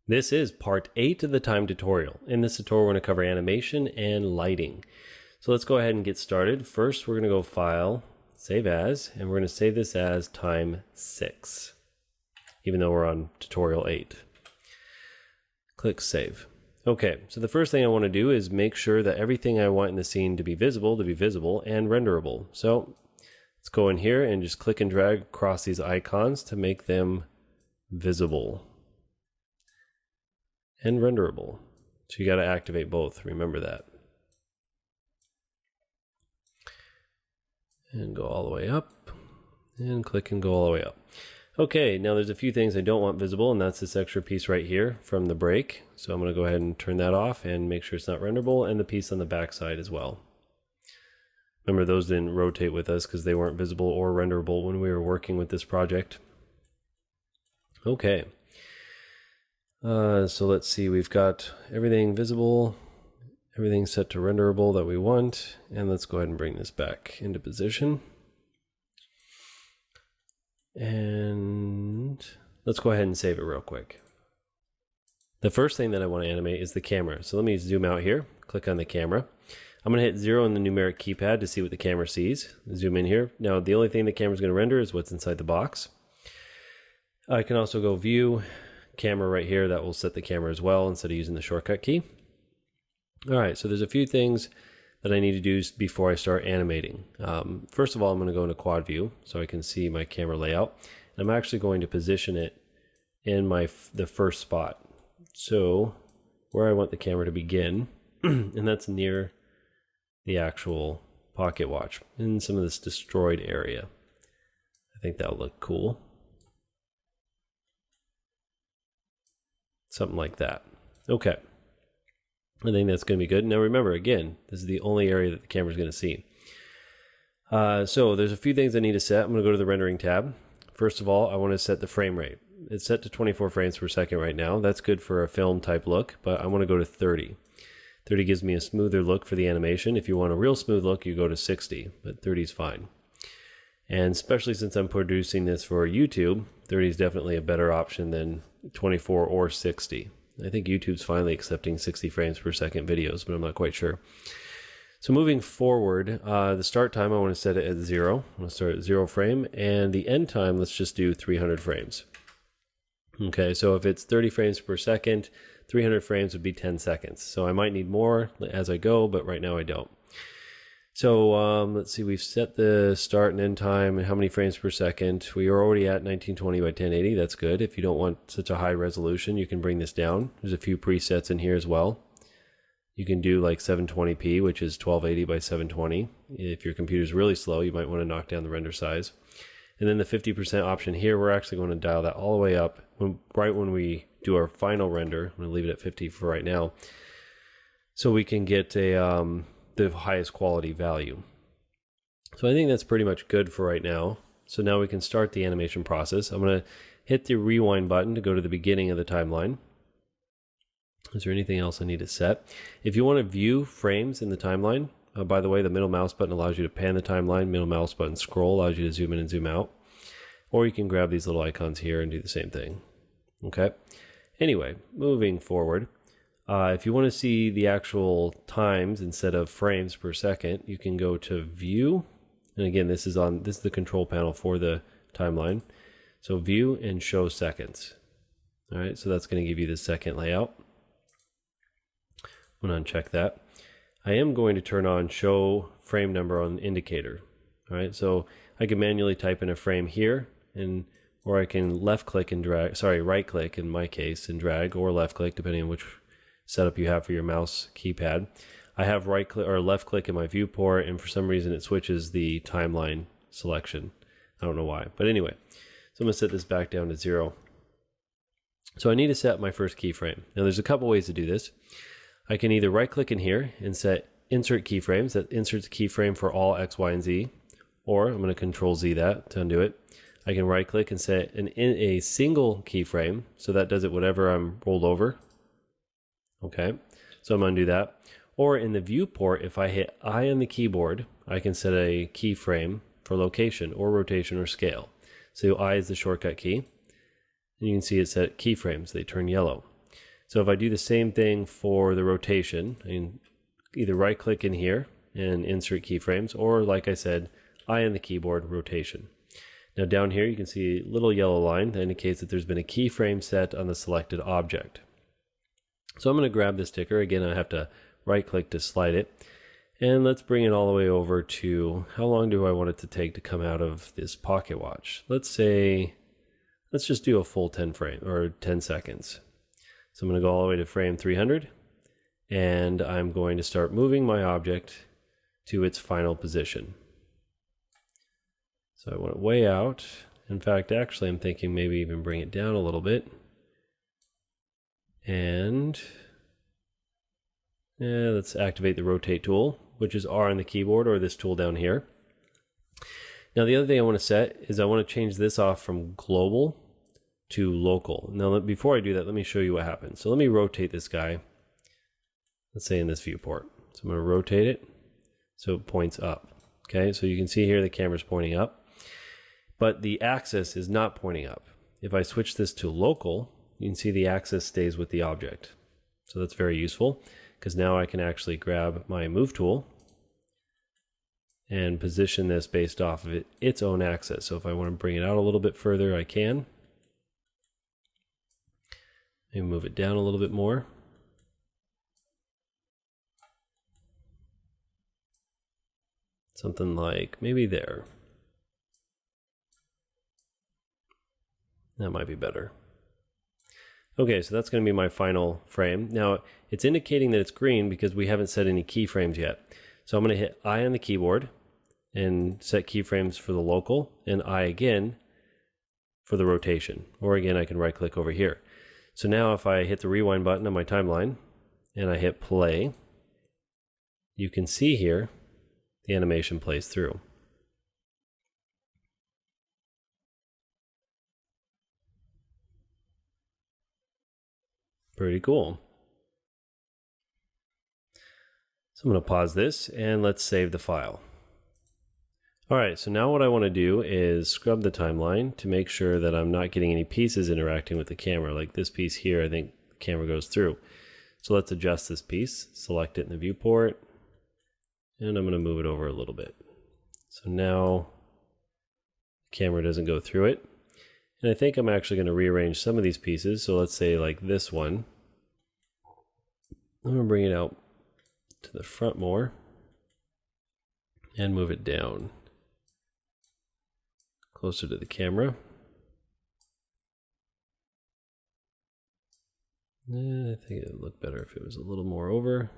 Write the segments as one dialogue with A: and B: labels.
A: This is part 8 of the time tutorial. In this tutorial, we're going to cover animation and lighting. So let's go ahead and get started. First, we're going to go File, Save As, and we're going to save this as time 6, even though we're on tutorial 8. Click Save. Okay, so the first thing I want to do is make sure that everything I want in the scene to be visible and renderable. So let's go in here and just click and drag across these icons to make them visible and renderable. So you got to activate both, remember that. And go all the way up, and click and go all the way up. Okay, now there's a few things I don't want visible, and that's this extra piece right here from the break. So I'm going to go ahead and turn that off and make sure it's not renderable, and the piece on the back side as well. Remember, those didn't rotate with us because they weren't visible or renderable when we were working with this project. Okay. So let's see, we've got everything visible, everything set to renderable that we want, and let's go ahead and bring this back into position. And let's go ahead and save it real quick. The first thing that I want to animate is the camera. So let me zoom out here, click on the camera. I'm going to hit 0 on the numeric keypad to see what the camera sees. Zoom in here. Now the only thing the camera is going to render is what's inside the box. I can also go View, Camera right here. That will set the camera as well instead of using the shortcut key. Alright, so there's a few things that I need to do before I start animating. First of all, I'm going to go into quad view so I can see my camera layout. And I'm actually going to position it in the first spot. So where I want the camera to begin, and that's near the actual pocket watch in some of this destroyed area. I think that'll look cool. Something like that. Okay. I think that's going to be good. Now remember, again, this is the only area that the camera is going to see. So there's a few things I need to set. I'm going to go to the rendering tab. First of all, I want to set the frame rate. It's set to 24 frames per second right now. That's good for a film type look, but I want to go to 30. 30 gives me a smoother look for the animation. If you want a real smooth look, you go to 60, but 30 is fine. And especially since I'm producing this for YouTube, 30 is definitely a better option than 24 or 60. I think YouTube's finally accepting 60 frames per second videos, but I'm not quite sure. So moving forward, the start time I want to set it at 0. I'm going to start at 0 frame, and the end time, let's just do 300 frames. Okay, so if it's 30 frames per second, 300 frames would be 10 seconds. So I might need more as I go, but right now I don't. So let's see, we've set the start and end time and how many frames per second. We are already at 1920 by 1080. That's good. If you don't want such a high resolution, you can bring this down. There's a few presets in here as well. You can do like 720p, which is 1280 by 720. If your computer's really slow, you might want to knock down the render size. And then the 50% option here, we're actually going to dial that all the way up right when we do our final render. I'm going to leave it at 50 for right now, so we can get the highest quality value. So I think that's pretty much good for right now. So now we can start the animation process. I'm going to hit the rewind button to go to the beginning of the timeline. Is there anything else I need to set? If you want to view frames in the timeline, by the way, the middle mouse button allows you to pan the timeline. Middle mouse button scroll allows you to zoom in and zoom out. Or you can grab these little icons here and do the same thing. Okay. Anyway, moving forward. If you want to see the actual times instead of frames per second, you can go to View, and again, this is the control panel for the timeline. So View and Show Seconds. All right, so that's going to give you the second layout. I'm going to uncheck that. I am going to turn on Show Frame Number on Indicator. All right, so I can manually type in a frame here, or I can left click and drag. Sorry, right click in my case and drag, or left click depending on which setup you have for your mouse keypad. I have right click or left click in my viewport, and for some reason it switches the timeline selection. I don't know why, but anyway, so I'm going to set this back down to 0. So I need to set my first keyframe. Now there's a couple ways to do this. I can either right click in here and set insert keyframes. That inserts a keyframe for all X, Y, and Z, or I'm going to Control Z that to undo it. I can right click and set a single keyframe, so that does it whatever I'm rolled over. Okay, so I'm going to do that. Or in the viewport, if I hit I on the keyboard, I can set a keyframe for location or rotation or scale. So I is the shortcut key. And you can see it set keyframes. They turn yellow. So if I do the same thing for the rotation, I can either right click in here and insert keyframes, or like I said, I on the keyboard, rotation. Now down here you can see a little yellow line that indicates that there's been a keyframe set on the selected object. So I'm going to grab this ticker. Again, I have to right click to slide it. And let's bring it all the way over to how long do I want it to take to come out of this pocket watch. Let's just do a full 10 seconds. So I'm going to go all the way to frame 300, and I'm going to start moving my object to its final position. So I want it way out. In fact, actually, I'm thinking maybe even bring it down a little bit. And let's activate the rotate tool, which is R on the keyboard, or this tool down here. Now the other thing I want to set is I want to change this off from global to local. Now before I do that, let me show you what happens. So let me rotate this guy, let's say in this viewport. So I'm going to rotate it so it points up. Okay, so you can see here the camera's pointing up, but the axis is not pointing up. If I switch this to local, you can see the axis stays with the object. So that's very useful, because now I can actually grab my move tool and position this based off of its own axis. So if I want to bring it out a little bit further, I can. Maybe move it down a little bit more. Something like maybe there. That might be better. Okay, so that's going to be my final frame. Now, it's indicating that it's green because we haven't set any keyframes yet. So I'm going to hit I on the keyboard and set keyframes for the local, and I again for the rotation. Or again, I can right click over here. So now if I hit the rewind button on my timeline and I hit play, you can see here the animation plays through. Pretty cool. So I'm going to pause this and let's save the file. All right, so now what I want to do is scrub the timeline to make sure that I'm not getting any pieces interacting with the camera. Like this piece here, I think the camera goes through. So let's adjust this piece, select it in the viewport, and I'm going to move it over a little bit. So now the camera doesn't go through it. And I think I'm actually going to rearrange some of these pieces. So let's say like this one. I'm going to bring it out to the front more and move it down closer to the camera. I think it would look better if it was a little more over.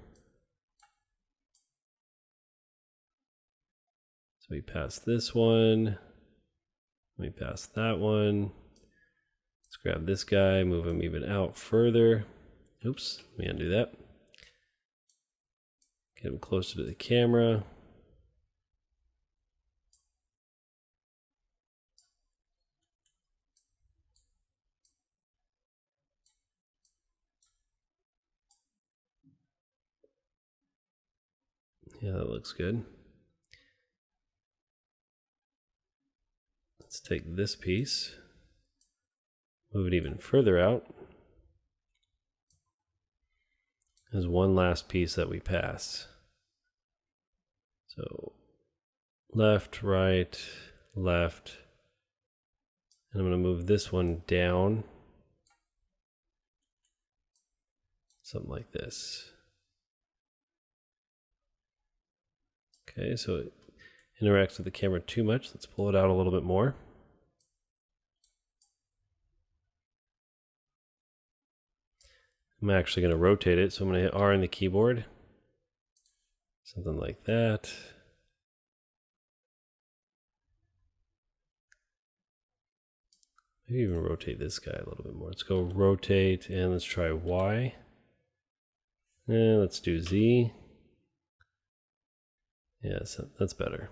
A: So we pass this one. Let me pass that one. Let's grab this guy, move him even out further. Oops, let me undo that. Get him closer to the camera. Yeah, that looks good. Let's take this piece, move it even further out. There's one last piece that we pass. So left, right, left, and I'm going to move this one down. Something like this. Okay, so it interacts with the camera too much. Let's pull it out a little bit more. I'm actually going to rotate it, so I'm going to hit R on the keyboard. Something like that. Maybe even rotate this guy a little bit more. Let's go rotate, and let's try Y. And let's do Z. Yes, that's better.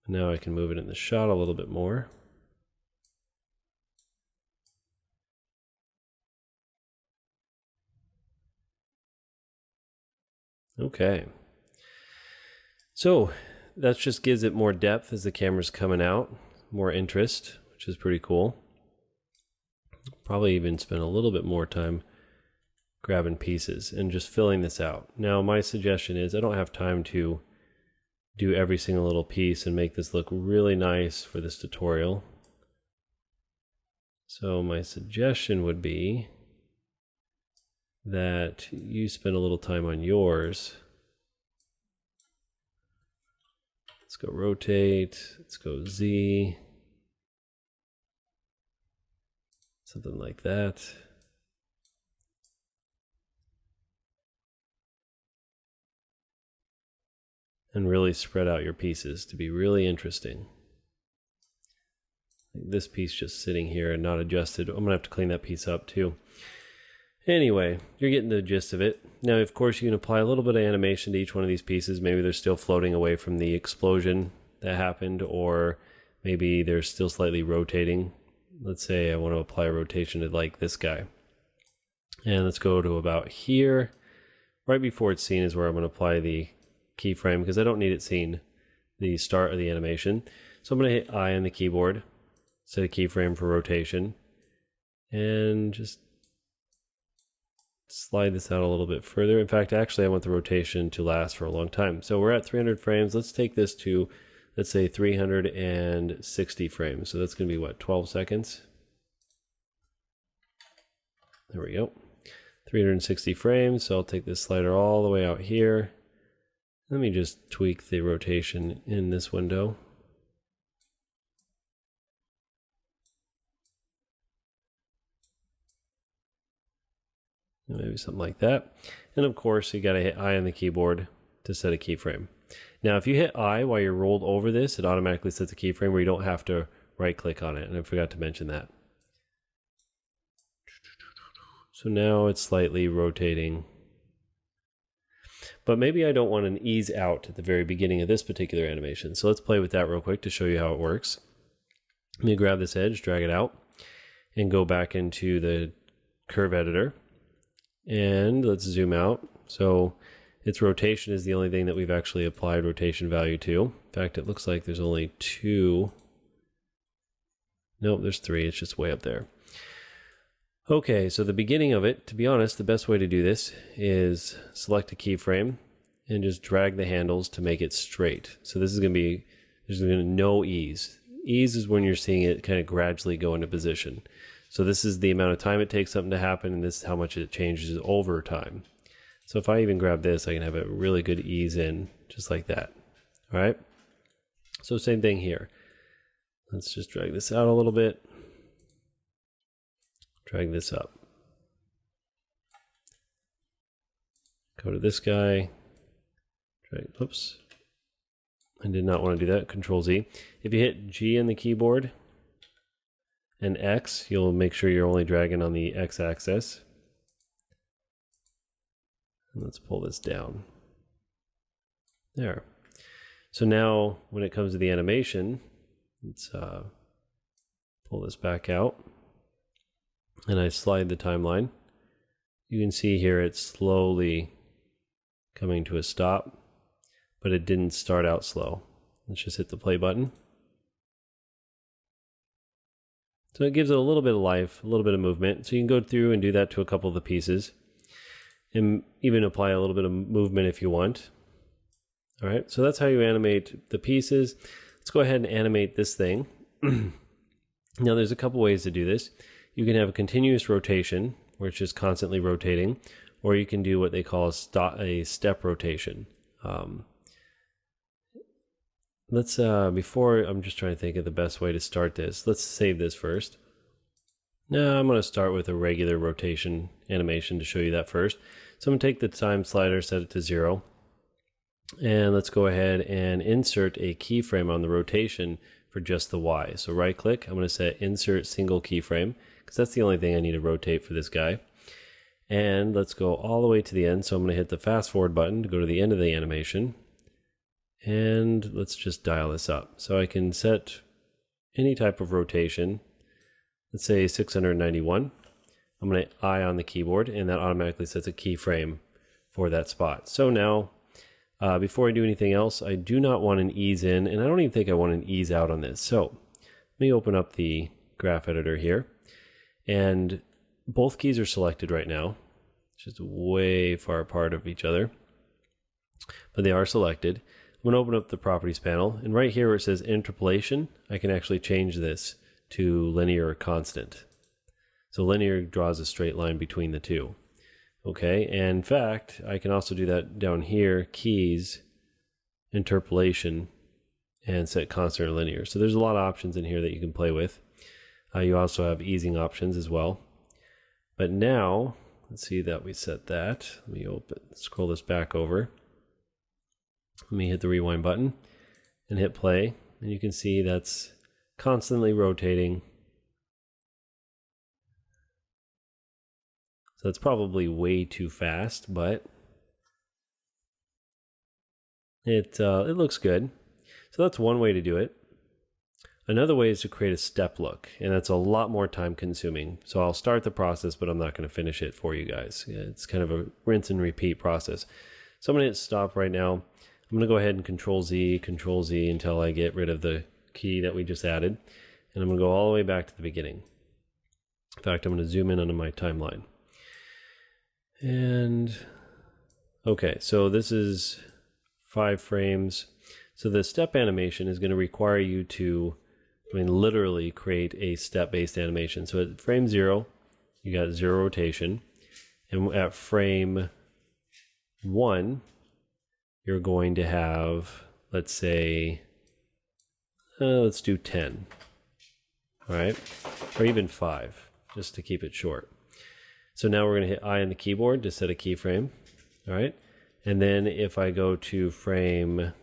A: Now I can move it in the shot a little bit more. Okay. So that just gives it more depth as the camera's coming out, more interest, which is pretty cool. Probably even spend a little bit more time grabbing pieces and just filling this out. Now my suggestion is I don't have time to do every single little piece and make this look really nice for this tutorial. So my suggestion would be that you spend a little time on yours. Let's go rotate, let's go Z. Something like that. And really spread out your pieces to be really interesting. This piece just sitting here and not adjusted. I'm gonna have to clean that piece up too. Anyway, you're getting the gist of it. Now, of course, you can apply a little bit of animation to each one of these pieces. Maybe they're still floating away from the explosion that happened, or maybe they're still slightly rotating. Let's say I want to apply a rotation to like this guy. And let's go to about here. Right before it's seen is where I'm going to apply the keyframe, because I don't need it seen the start of the animation. So I'm going to hit I on the keyboard, set a keyframe for rotation, and just slide this out a little bit further. In fact, actually I want the rotation to last for a long time. So we're at 300 frames. Let's take this to, let's say 360 frames. So that's going to be what, 12 seconds? There we go. 360 frames. So I'll take this slider all the way out here. Let me just tweak the rotation in this window. Maybe something like that. And of course, you got to hit I on the keyboard to set a keyframe. Now, if you hit I while you're rolled over this, it automatically sets a keyframe where you don't have to right click on it. And I forgot to mention that. So now it's slightly rotating. But maybe I don't want an ease out at the very beginning of this particular animation. So let's play with that real quick to show you how it works. Let me grab this edge, drag it out, and go back into the curve editor. And let's zoom out. So its rotation is the only thing that we've actually applied rotation value to. In fact, it looks like there's only 2. Nope, there's 3. It's just way up there. Okay, so the beginning of it, to be honest, the best way to do this is select a keyframe and just drag the handles to make it straight. So this is going to be, there's going to be no ease. Ease is when you're seeing it kind of gradually go into position. So this is the amount of time it takes something to happen, and this is how much it changes over time. So if I even grab this, I can have a really good ease in, just like that. All right? So same thing here. Let's just drag this out a little bit. Drag this up. Go to this guy. Drag, oops. I did not want to do that. Control Z. If you hit G on the keyboard and X, you'll make sure you're only dragging on the X axis. And let's pull this down. There. So now when it comes to the animation, let's pull this back out. And I slide the timeline. You can see here it's slowly coming to a stop, but it didn't start out slow. Let's just hit the play button. So it gives it a little bit of life, a little bit of movement. So you can go through and do that to a couple of the pieces and even apply a little bit of movement if you want. All right, so that's how you animate the pieces. Let's go ahead and animate this thing. Now there's a couple ways to do this. You can have a continuous rotation, where it's just constantly rotating, or you can do what they call a step rotation. Before, I'm just trying to think of the best way to start this. Let's save this first. Now I'm going to start with a regular rotation animation to show you that first. So I'm going to take the time slider, set it to 0, and let's go ahead and insert a keyframe on the rotation for just the Y. So right click, I'm going to set insert single keyframe, because that's the only thing I need to rotate for this guy. And let's go all the way to the end. So I'm going to hit the fast forward button to go to the end of the animation. And let's just dial this up. So I can set any type of rotation. Let's say 691. I'm going to I on the keyboard, and that automatically sets a keyframe for that spot. So now, before I do anything else, I do not want an ease in, and I don't even think I want an ease out on this. So let me open up the graph editor here. And both keys are selected right now, just way far apart of each other, but they are selected. I'm going to open up the properties panel, and right here where it says interpolation, I can actually change this to linear or constant. So linear draws a straight line between the two. Okay, and in fact, I can also do that down here, keys, interpolation, and set constant or linear. So there's a lot of options in here that you can play with. You also have easing options as well. But now, let's see that we set that. Let me scroll this back over. Let me hit the rewind button and hit play. And you can see that's constantly rotating. So that's probably way too fast, but it looks good. So that's one way to do it. Another way is to create a step look, and that's a lot more time consuming. So I'll start the process, but I'm not going to finish it for you guys. It's kind of a rinse and repeat process. So I'm going to hit stop right now. I'm going to go ahead and Control Z until I get rid of the key that we just added. And I'm going to go all the way back to the beginning. In fact, I'm going to zoom in onto my timeline. And okay, so this is 5 frames. So the step animation is going to require you to, literally create a step-based animation. So at frame 0, you got 0 rotation. And at frame 1, you're going to have, let's say, let's do 10. All right, or even 5, just to keep it short. So now we're going to hit I on the keyboard to set a keyframe. All right, and then if I go to frame, I'm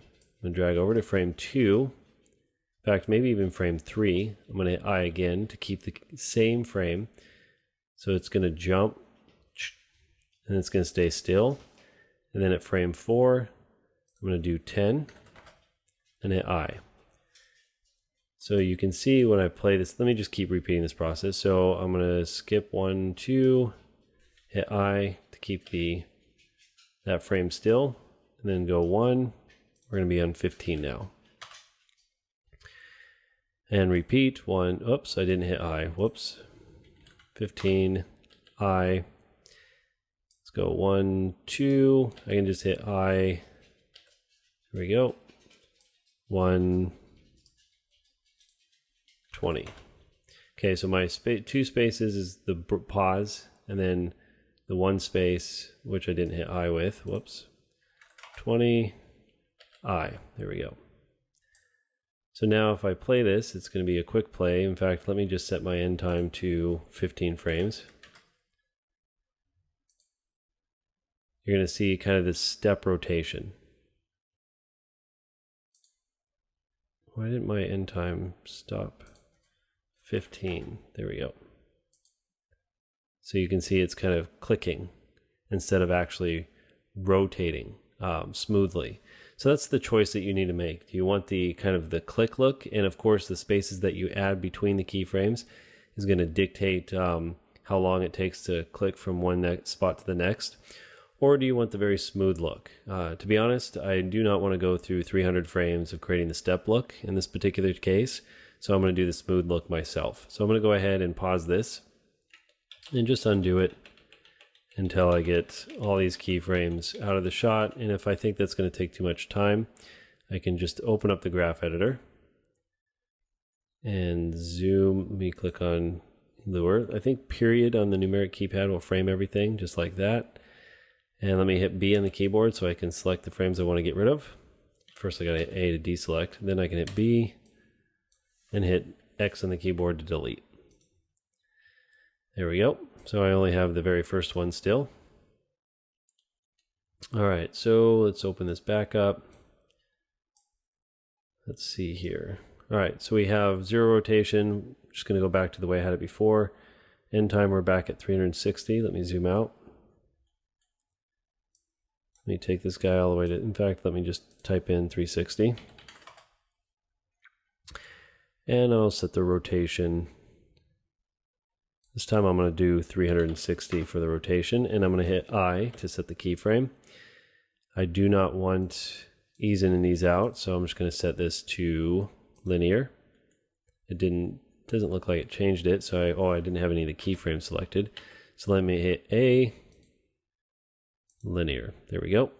A: going to drag over to frame 2. In fact, maybe even frame 3. I'm going to hit I again to keep the same frame. So it's going to jump, and it's going to stay still. And then at frame 4, I'm going to do 10 and hit I. So you can see when I play this, let me just keep repeating this process. So I'm going to skip 1, 2, hit I to keep that frame still, and then go 1. We're going to be on 15 now. And repeat 1. Oops, I didn't hit I. Whoops. 15, I. Let's go 1, 2. I can just hit I. Here we go. 1, 20. Okay, so my 2 spaces is the pause, and then the 1 space, which I didn't hit I with. Whoops. 20, I. There we go. So now if I play this, it's going to be a quick play. In fact, let me just set my end time to 15 frames. You're going to see kind of this step rotation. Why didn't my end time stop? 15. There we go. So you can see it's kind of clicking instead of actually rotating smoothly. So that's the choice that you need to make. Do you want the kind of the click look? And of course, the spaces that you add between the keyframes is going to dictate how long it takes to click from one spot to the next. Or do you want the very smooth look? To be honest, I do not want to go through 300 frames of creating the step look in this particular case. So I'm going to do the smooth look myself. So I'm going to go ahead and pause this and just undo it until I get all these keyframes out of the shot. And if I think that's going to take too much time, I can just open up the graph editor and zoom. Let me click on lure. I think period on the numeric keypad will frame everything just like that. And let me hit B on the keyboard so I can select the frames I want to get rid of. First I got to hit A to deselect, then I can hit B and hit X on the keyboard to delete. There we go. So I only have the very first one still. All right, so let's open this back up. Let's see here. All right, so we have 0 rotation. Just going to go back to the way I had it before. End time, we're back at 360. Let me zoom out. Let me take this guy all the way to, in fact, let me just type in 360. And I'll set the rotation. This time I'm going to do 360 for the rotation, and I'm going to hit I to set the keyframe. I do not want ease in and ease out, so I'm just going to set this to linear. It didn't doesn't look like it changed it. So I didn't have any of the keyframes selected. So let me hit A, linear. There we go.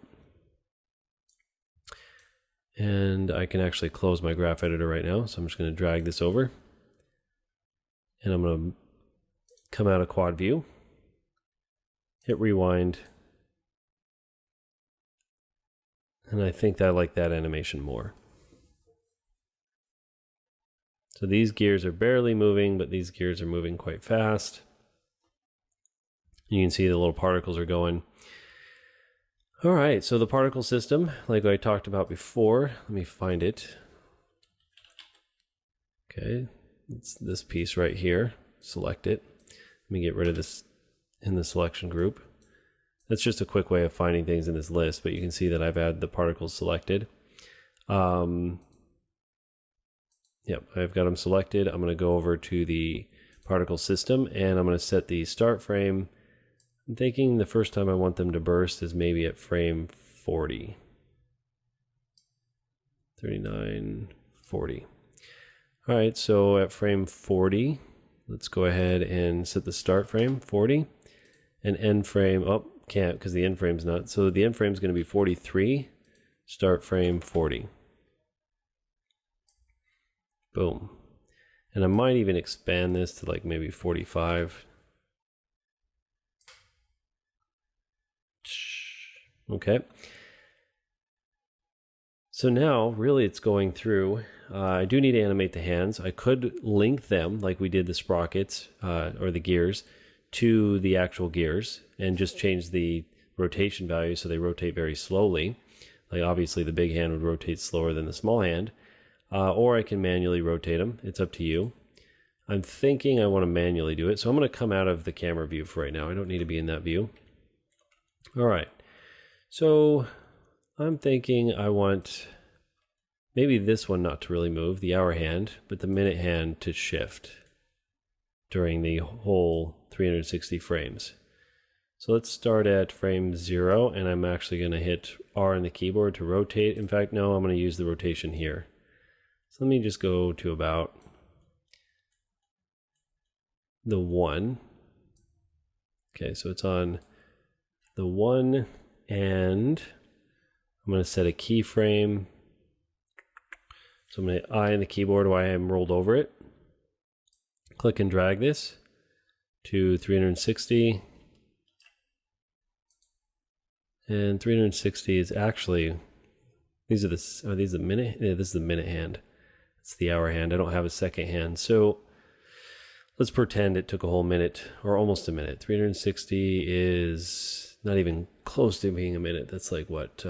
A: And I can actually close my graph editor right now. So I'm just going to drag this over. And I'm going to come out of quad view, hit rewind. And I think I like that animation more. So these gears are barely moving, but these gears are moving quite fast. You can see the little particles are going. All right, so the particle system, like I talked about before, let me find it. Okay, it's this piece right here. Select it. Let me get rid of this in the selection group. That's just a quick way of finding things in this list, but you can see that I've had the particles selected. Yep, I've got them selected. I'm going to go over to the particle system and I'm going to set the start frame. I'm thinking the first time I want them to burst is maybe at frame 40. 39, 40. All right, so at frame 40, let's go ahead and set the start frame 40 and end frame, oh, can't because the end frame's not. So the end frame is going to be 43, start frame 40. Boom. And I might even expand this to like maybe 45. Okay. So now really it's going through. I do need to animate the hands. I could link them like we did the sprockets or the gears to the actual gears and just change the rotation value so they rotate very slowly. Like obviously the big hand would rotate slower than the small hand. Or I can manually rotate them. It's up to you. I'm thinking I want to manually do it. So I'm going to come out of the camera view for right now. I don't need to be in that view. All right. So I'm thinking I want maybe this one not to really move, the hour hand, but the minute hand to shift during the whole 360 frames. So let's start at frame 0, and I'm actually going to hit R on the keyboard to rotate. In fact, no, I'm going to use the rotation here. So let me just go to about the 1. Okay, so it's on the 1, and I'm going to set a keyframe. So I'm going to hit I on the keyboard while I'm rolled over it. Click and drag this to 360. And 360 is actually, these are the minute? Yeah, this is the minute hand. It's the hour hand. I don't have a second hand. So let's pretend it took a whole minute or almost a minute. 360 is not even close to being a minute. That's like what,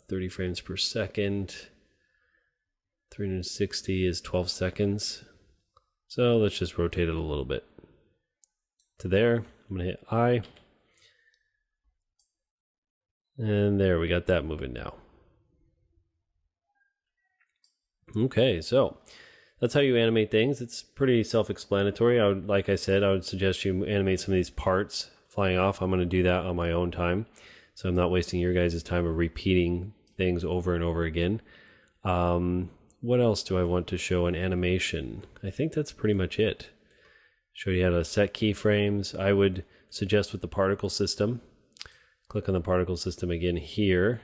A: 30 frames per second. 360 is 12 seconds. So let's just rotate it a little bit to there. I'm going to hit I. And there, we got that moving now. Okay, so that's how you animate things. It's pretty self-explanatory. Like I said, I would suggest you animate some of these parts flying off. I'm going to do that on my own time, so I'm not wasting your guys' time of repeating things over and over again. What else do I want to show in animation? I think that's pretty much it. Show you how to set keyframes. I would suggest with the particle system. Click on the particle system again here,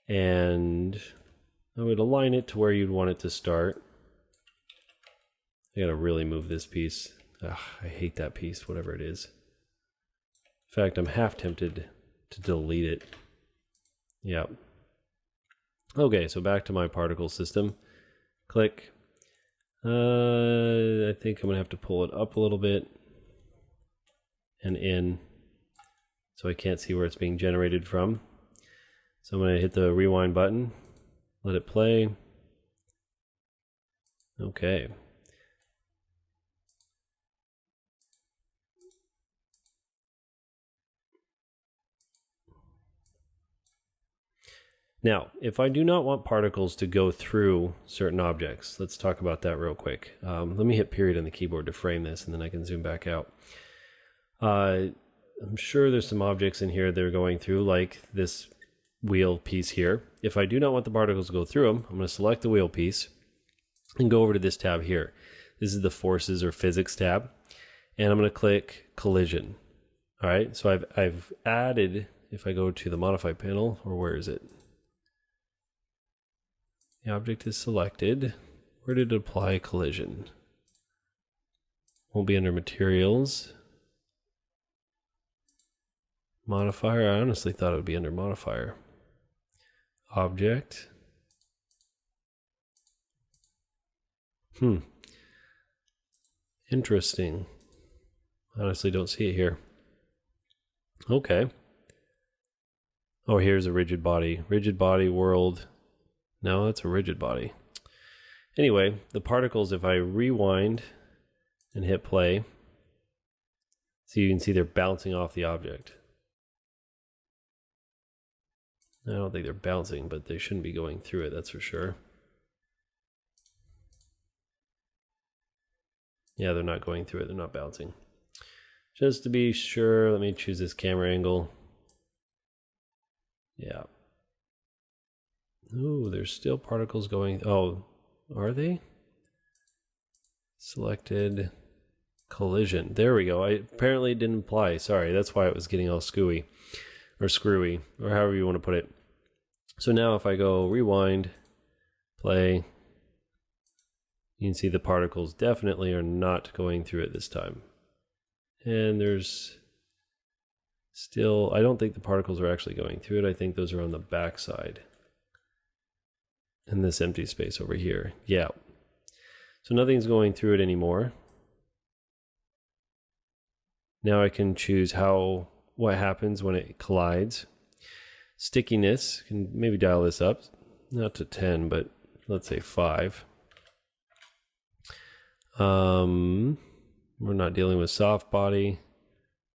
A: and I would align it to where you'd want it to start. I gotta really move this piece. Ugh, I hate that piece, whatever it is. In fact, I'm half tempted to delete it. Yep. Okay, so back to my particle system. Click. I think I'm gonna have to pull it up a little bit and in, so I can't see where it's being generated from. So I'm going to hit the rewind button, let it play. Okay. Now, if I do not want particles to go through certain objects, let's talk about that real quick. Let me hit period on the keyboard to frame this, and then I can zoom back out. I'm sure there's some objects in here that are going through, like this wheel piece here. If I do not want the particles to go through them, I'm going to select the wheel piece and go over to this tab here. This is the forces or physics tab. And I'm going to click collision. All right, so I've added, if I go to the modify panel, or where is it? The object is selected. Where did it apply collision? Won't be under materials. Modifier, I honestly thought it would be under modifier. Object. Interesting. Honestly don't see it here. Okay. Oh, here's a rigid body. Rigid body world. No, that's a rigid body. Anyway, the particles, if I rewind and hit play, so you can see they're bouncing off the object. I don't think they're bouncing, but they shouldn't be going through it, that's for sure. Yeah, they're not going through it, they're not bouncing. Just to be sure, let me choose this camera angle. Yeah. Ooh, there's still particles going. Oh, are they? Selected collision. There we go. I apparently didn't apply. Sorry, that's why it was getting all screwy, or however you want to put it. So now if I go rewind, play, you can see the particles definitely are not going through it this time. And there's still, I don't think the particles are actually going through it. I think those are on the back side. And this empty space over here. Yeah. So nothing's going through it anymore. Now I can choose what happens when it collides. Stickiness, can maybe dial this up, not to 10, but let's say 5. We're not dealing with soft body,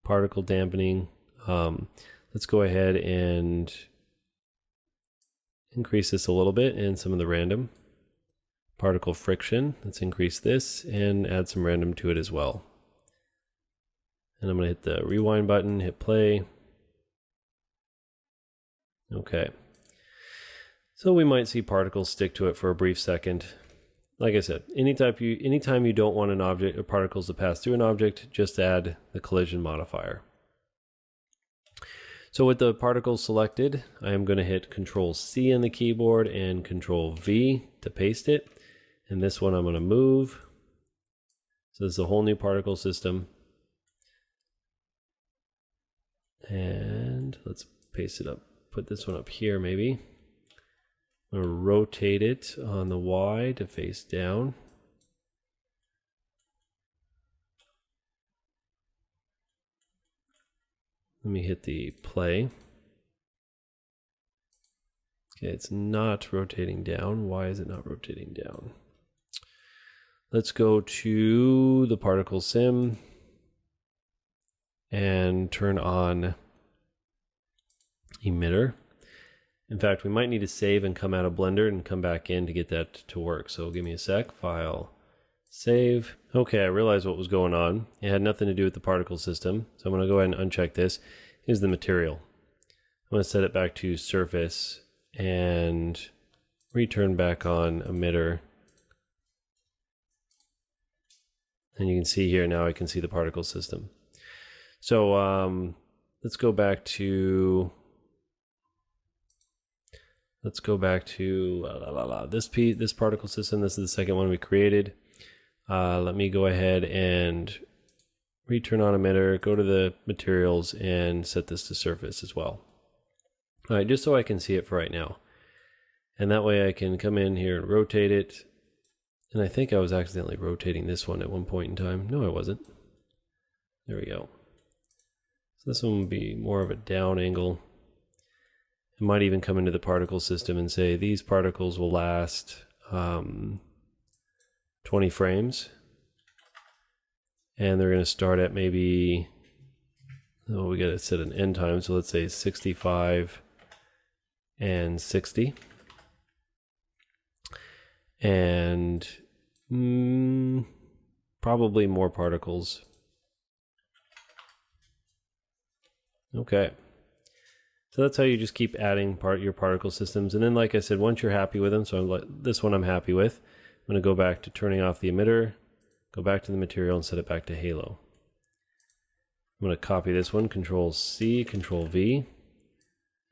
A: particle dampening. Let's go ahead and increase this a little bit and some of the random. Particle friction, let's increase this and add some random to it as well. And I'm going to hit the rewind button, hit play. Okay. So we might see particles stick to it for a brief second. Like I said, anytime you don't want an object or particles to pass through an object, just add the collision modifier. So with the particles selected, I am going to hit Control C on the keyboard and Control V to paste it. And this one I'm going to move. So this is a whole new particle system. And let's paste it up. Put this one up here maybe. I'm going to rotate it on the Y to face down. Let me hit the play. Okay, it's not rotating down. Why is it not rotating down? Let's go to the particle sim and turn on emitter. In fact, we might need to save and come out of Blender and come back in to get that to work. So give me a sec. File, save. Okay, I realized what was going on. It had nothing to do with the particle system. So I'm going to go ahead and uncheck this. Here's the material. I'm going to set it back to surface and return back on emitter. And you can see here now I can see the particle system. So let's go back to this particle system. This is the second one we created. Let me go ahead and return on emitter, go to the materials and set this to surface as well. All right, just so I can see it for right now. And that way I can come in here and rotate it. And I think I was accidentally rotating this one at one point in time. No, I wasn't. There we go. So this one will be more of a down angle. I might even come into the particle system and say these particles will last 20 frames. And they're going to start at maybe, oh, we got to set an end time. So let's say 65 and 60. And probably more particles. Okay. So that's how you just keep adding your particle systems. And then, like I said, once you're happy with them, so this one I'm happy with, I'm going to go back to turning off the emitter, go back to the material and set it back to halo. I'm going to copy this one, Control C, Control V.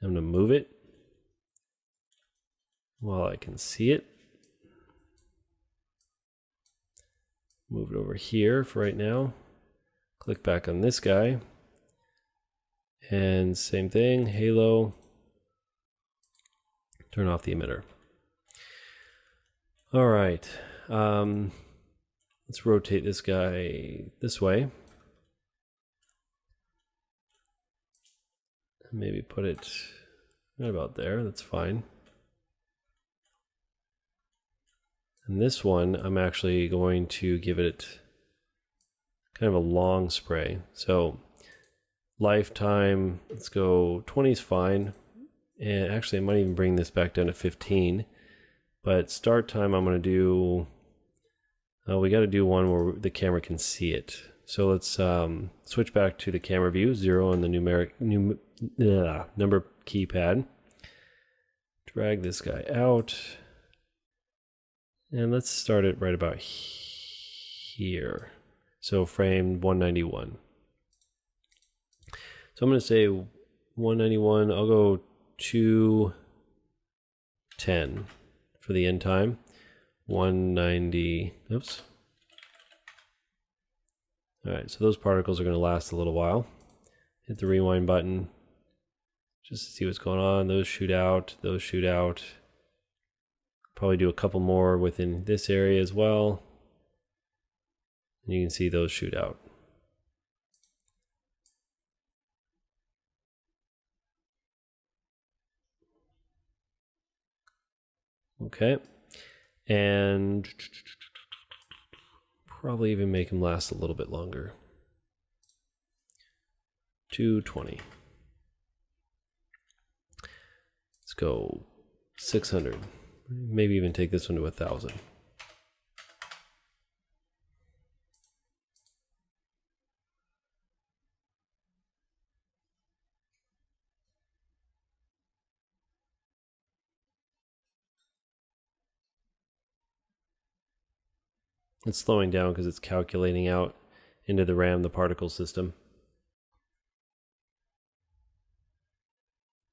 A: I'm going to move it while I can see it. Move it over here for right now. Click back on this guy. And same thing, halo. Turn off the emitter. All right. Let's rotate this guy this way. Maybe put it right about there. That's fine. And this one, I'm actually going to give it kind of a long spray. So lifetime, let's go 20 is fine. And actually, I might even bring this back down to 15. But start time, I'm going to do, we got to do one where the camera can see it. So let's switch back to the camera view, 0 on the number keypad. Drag this guy out. And let's start it right about here. So frame 191. So I'm going to say 191. I'll go 210 for the end time. 190. Oops. All right, so those particles are going to last a little while. Hit the rewind button just to see what's going on. Those shoot out. Those shoot out. Probably do a couple more within this area as well. And you can see those shoot out. Okay. And probably even make them last a little bit longer. 220. Let's go 600. Maybe even take this one to 1,000. It's slowing down because it's calculating out into the RAM the particle system.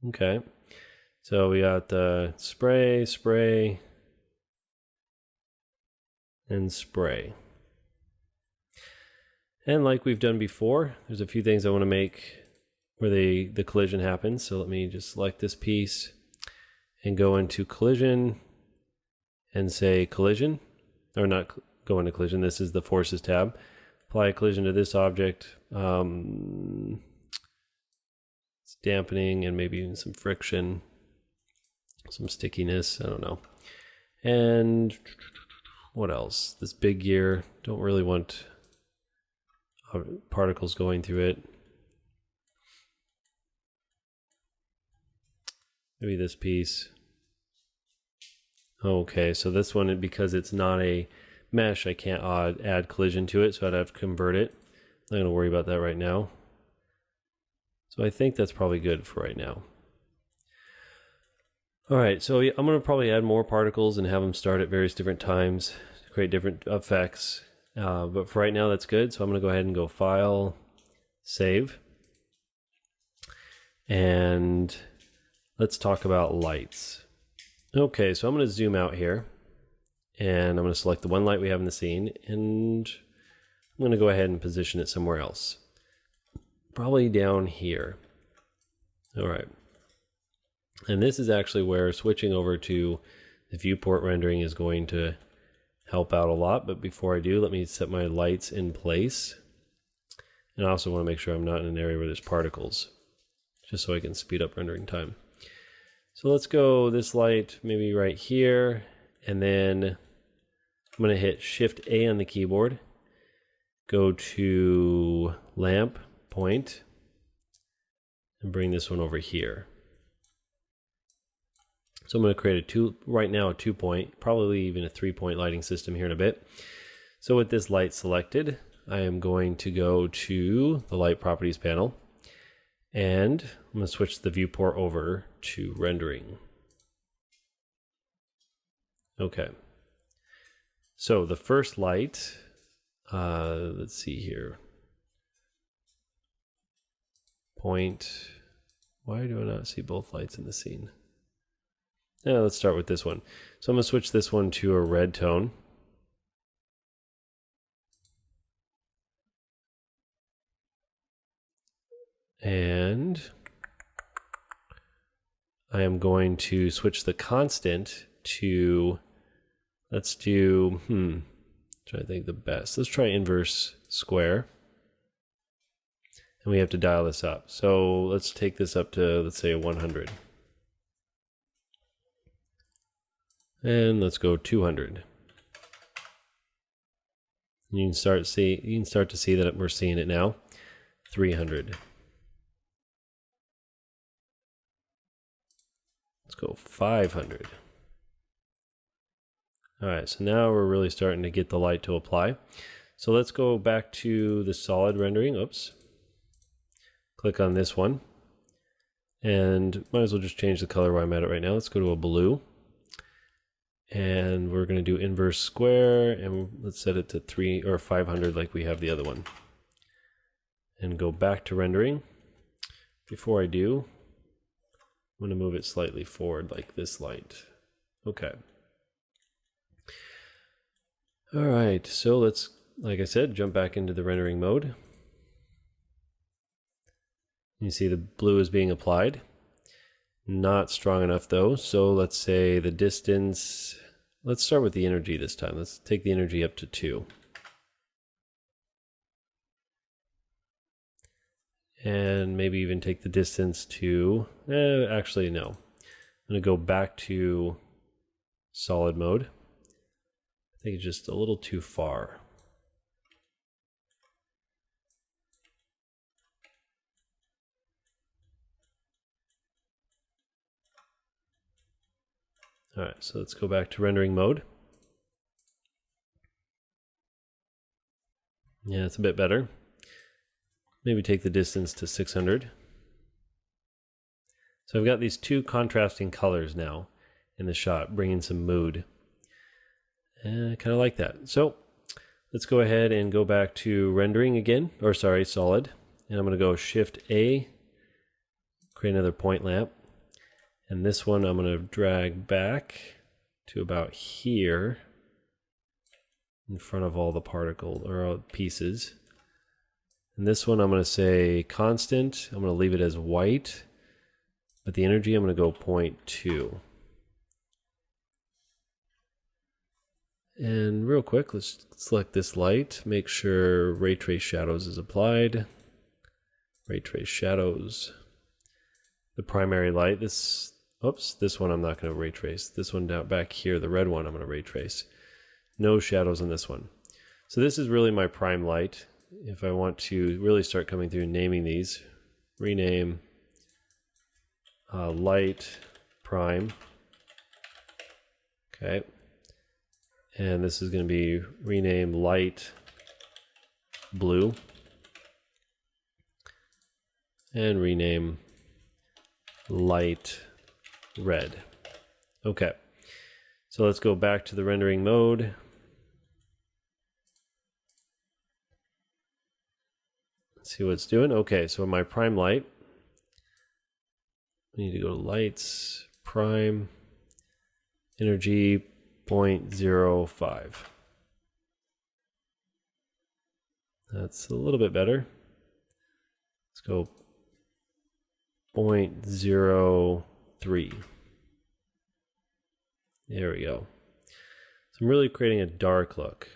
A: Okay, so we got the spray, spray, and spray. And like we've done before, there's a few things I want to make where the collision happens. So let me just select this piece and go into collision and say collision, or not go into collision. This is the forces tab. Apply a collision to this object. It's dampening and maybe even some friction, some stickiness. I don't know. And what else? This big gear. Don't really want particles going through it. Maybe this piece. Okay, so this one, because it's not a mesh, I can't add collision to it, so I'd have to convert it. I'm not going to worry about that right now. So I think that's probably good for right now. All right, so I'm going to probably add more particles and have them start at various different times to create different effects. But for right now, that's good. So I'm going to go ahead and go File, Save. And let's talk about lights. Okay, so I'm going to zoom out here. And I'm going to select the one light we have in the scene. And I'm going to go ahead and position it somewhere else. Probably down here. All right. And this is actually where switching over to the viewport rendering is going to help out a lot. But before I do, let me set my lights in place. And I also want to make sure I'm not in an area where there's particles, just so I can speed up rendering time. So let's go this light maybe right here. And then I'm going to hit Shift A on the keyboard. Go to lamp, point, and bring this one over here. So I'm going to create right now a 2-point, probably even a 3-point lighting system here in a bit. So with this light selected, I am going to go to the light properties panel, and I'm going to switch the viewport over to rendering. Okay. So the first light let's see here. Point. Why do I not see both lights in the scene? Yeah, let's start with this one. So I'm going to switch this one to a red tone. And I am going to switch the constant to, let's do, try to think the best. Let's try inverse square. And we have to dial this up. So let's take this up to, let's say, 100. And let's go 200. You can start to see that we're seeing it now. 300. Let's go 500. All right, so now we're really starting to get the light to apply. So let's go back to the solid rendering. Oops. Click on this one. And might as well just change the color where I'm at it right now. Let's go to a blue. And we're going to do inverse square, and let's set it to 300 or 500 like we have the other one. And go back to rendering. Before I do, I'm going to move it slightly forward like this light. Okay. All right, so let's, like I said, jump back into the rendering mode. You see the blue is being applied. Not strong enough though, so let's say the distance, let's start with the energy this time. Let's take the energy up to 2. And maybe even take the distance to, actually no. I'm going to go back to solid mode. I think it's just a little too far. All right, so let's go back to rendering mode. Yeah, it's a bit better. Maybe take the distance to 600. So I've got these two contrasting colors now in the shot, bringing some mood. And I kind of like that. So let's go ahead and go back to rendering again, or sorry, solid. And I'm going to go Shift A, create another point lamp. And this one I'm going to drag back to about here in front of all the particle or pieces. And this one I'm going to say constant. I'm going to leave it as white, but the energy I'm going to go 0.2. And real quick, let's select this light. Make sure Ray Trace Shadows is applied. Ray Trace Shadows. The primary light, this one I'm not going to ray trace. This one down back here, the red one, I'm going to ray trace. No shadows on this one. So this is really my prime light. If I want to really start coming through and naming these, rename light prime. Okay. And this is going to be rename light blue. And rename light red. Okay, so let's go back to the rendering mode. Let's see what it's doing. Okay, so my prime light, we need to go to lights, prime, energy 0.05. That's a little bit better. Let's go 0.03. There we go. So I'm really creating a dark look.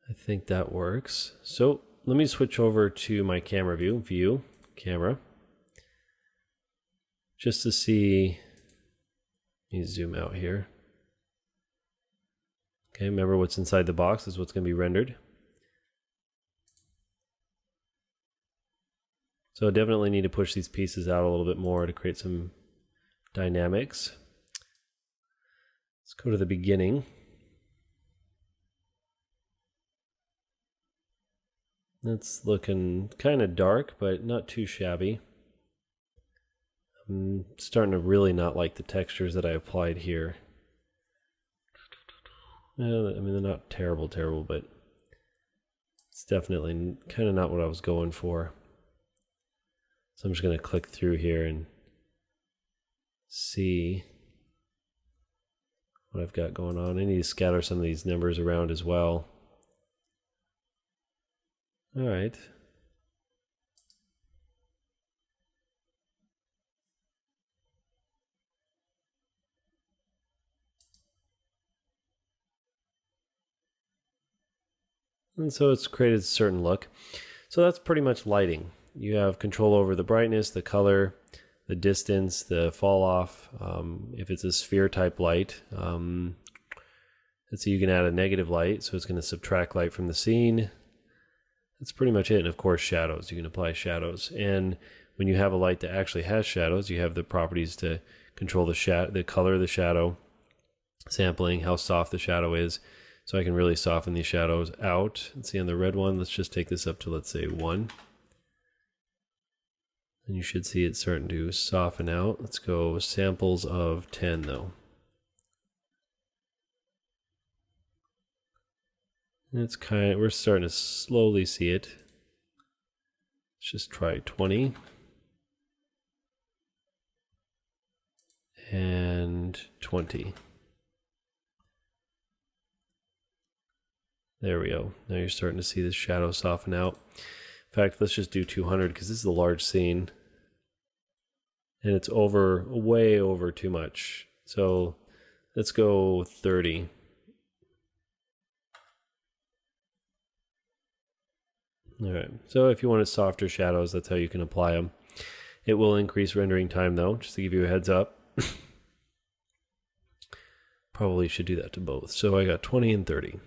A: I think that works. So let me switch over to my camera view, camera, just to see. Let me zoom out here. Okay, remember what's inside the box is what's going to be rendered. So I definitely need to push these pieces out a little bit more to create some dynamics. Let's go to the beginning. It's looking kind of dark, but not too shabby. I'm starting to really not like the textures that I applied here. Well, I mean, they're not terrible, but it's definitely kind of not what I was going for. So I'm just going to click through here and see what I've got going on. I need to scatter some of these numbers around as well. All right. And so it's created a certain look. So that's pretty much lighting. You have control over the brightness, the color, the distance, the fall off. If it's a sphere type light, let's see, you can add a negative light, so it's going to subtract light from the scene. That's pretty much it. And of course, shadows. You can apply shadows. And when you have a light that actually has shadows, you have the properties to control the color of the shadow, sampling, how soft the shadow is. So I can really soften these shadows out. Let's see on the red one, let's just take this up to, let's say, 1. And you should see it starting to soften out. Let's go samples of 10 though. It's we're starting to slowly see it. Let's just try 20. And 20. There we go. Now you're starting to see the shadow soften out. In fact, let's just do 200 because this is a large scene. And it's way over too much. So let's go 30. All right. So if you wanted softer shadows, that's how you can apply them. It will increase rendering time though, just to give you a heads up. Probably should do that to both. So I got 20 and 30.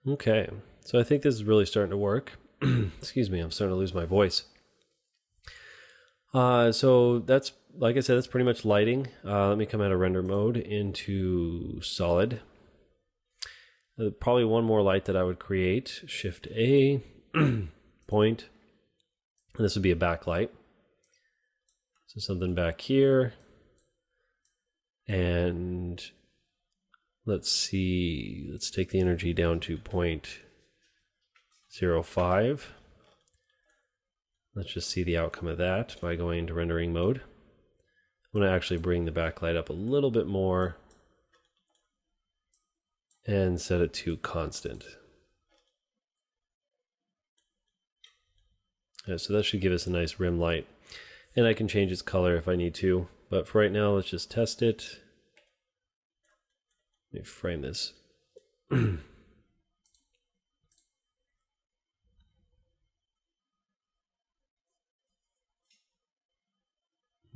A: Okay, so I think this is really starting to work. Excuse me, I'm starting to lose my voice. So that's, like I said, that's pretty much lighting. Let me come out of render mode into solid. Probably one more light that I would create. Shift A, point, and this would be a backlight. So something back here, and let's see, let's take the energy down to 0.05. Let's just see the outcome of that by going into rendering mode. I'm going to actually bring the backlight up a little bit more and set it to constant. Yeah, so that should give us a nice rim light. And I can change its color if I need to, but for right now, let's just test it. Let me frame this.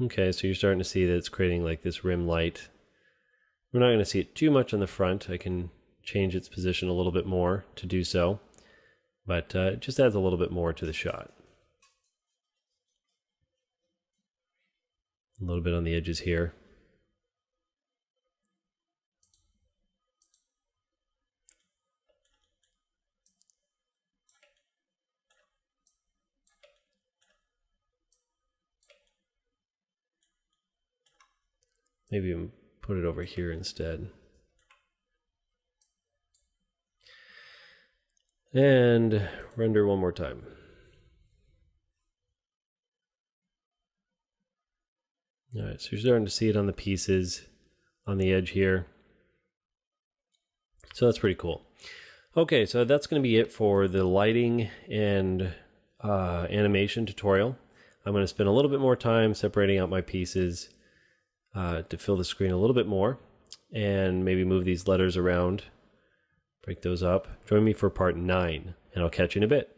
A: Okay, so you're starting to see that it's creating like this rim light. We're not going to see it too much on the front. I can change its position a little bit more to do so, but it just adds a little bit more to the shot. A little bit on the edges here. Maybe put it over here instead. And render one more time. All right, so you're starting to see it on the pieces on the edge here. So that's pretty cool. Okay, so that's going to be it for the lighting and animation tutorial. I'm going to spend a little bit more time separating out my pieces to fill the screen a little bit more, and maybe move these letters around, break those up. Join me for part 9, and I'll catch you in a bit.